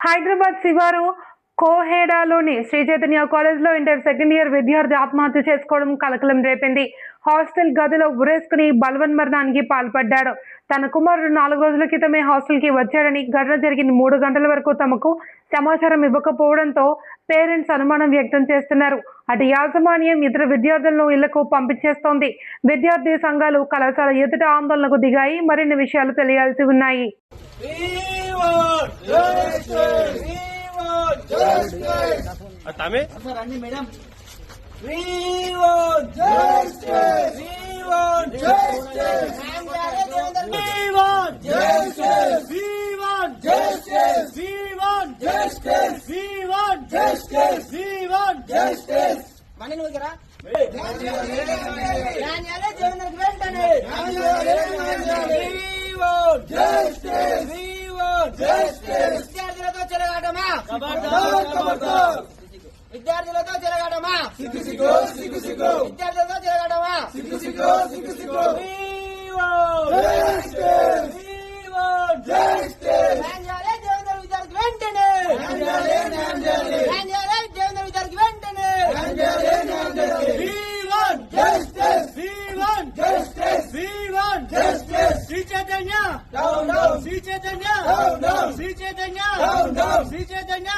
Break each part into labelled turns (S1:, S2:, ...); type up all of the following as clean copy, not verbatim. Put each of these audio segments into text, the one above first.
S1: హైదరాబాద్ శివారు కోహెడాలోని శ్రీ చైతన్య కాలేజ్లో inter second year విద్యార్థి ఆత్మహత్య చేసుకోవడం కలకలం రేపింది. హాస్టల్ గదిలో ఉరేసుకుని బలవన్మరణానికి పాల్పడ్డాడు. తన కుమారుడు 4 రోజుల క్రితమే హాస్టల్కి వచ్చాడని, ఘటన జరిగిన 3 గంటల వరకు తమకు సమాచారం ఇవ్వకపోవడంతో పేరెంట్స్ అనుమానం వ్యక్తం చేస్తున్నారు. అటు యాజమాన్యం ఇతర విద్యార్థులను ఇళ్లకు పంపించేస్తోంది. విద్యార్థి సంఘాలు కళాశాల ఎదుట ఆందోళనకు దిగాయి. మరిన్ని విషయాలు తెలియాల్సి ఉన్నాయి.
S2: విద్యార్థులతో చెలగాటమా, విద్యార్థులతో చెలగాటమా, విద్యార్థులతో చెలగాటమా. దేవేంద్ర విద్యార్థి వెంటనే, దేవేంద్ర విద్యార్థి వెంటనే. శ్రీ చైతన్య, శ్రీ చైతన్య, శ్రీ చైతన్య, శ్రీ చైతన్య.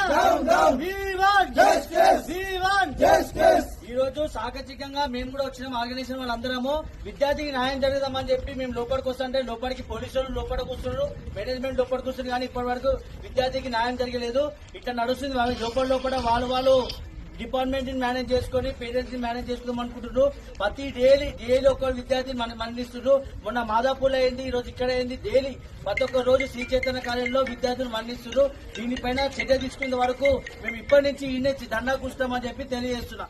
S2: ఈ రోజు సాకచికంగా మేము కూడా వచ్చినాం. ఆర్గనైజేషన్ వాళ్ళందరము విద్యార్థికి న్యాయం జరుగుదామని చెప్పి మేము లోపలికి వస్తుంటే లోపలికి పోలీసులు లోపలికి వస్తున్నారు, మేనేజ్మెంట్ లోపలికి వస్తుంది. కానీ ఇప్పటి వరకు విద్యార్థికి న్యాయం జరగలేదు. ఇట్లా నడుస్తుంది. లోపల వాళ్ళు డిపార్ట్మెంట్ ని మేనేజ్ చేసుకుని పేరెంట్స్ ని మేనేజ్ చేసుకుందాం అనుకుంటున్నారు. ప్రతి డైలీ ఒక విద్యార్థిని మరణిస్తున్నారు. మొన్న మాదాపూర్ అయింది, ఈ రోజు ఇక్కడ అయింది. డైలీ ప్రతి ఒక్క రోజు శ్రీ చైతన్య కాలేజీలో విద్యార్థులు మరణిస్తున్నారు. దీనిపైన చర్య తీసుకునే వరకు మేము ఇప్పటి నుంచి ఈ దండా కూర్చున్నామని చెప్పి తెలియజేస్తున్నాం.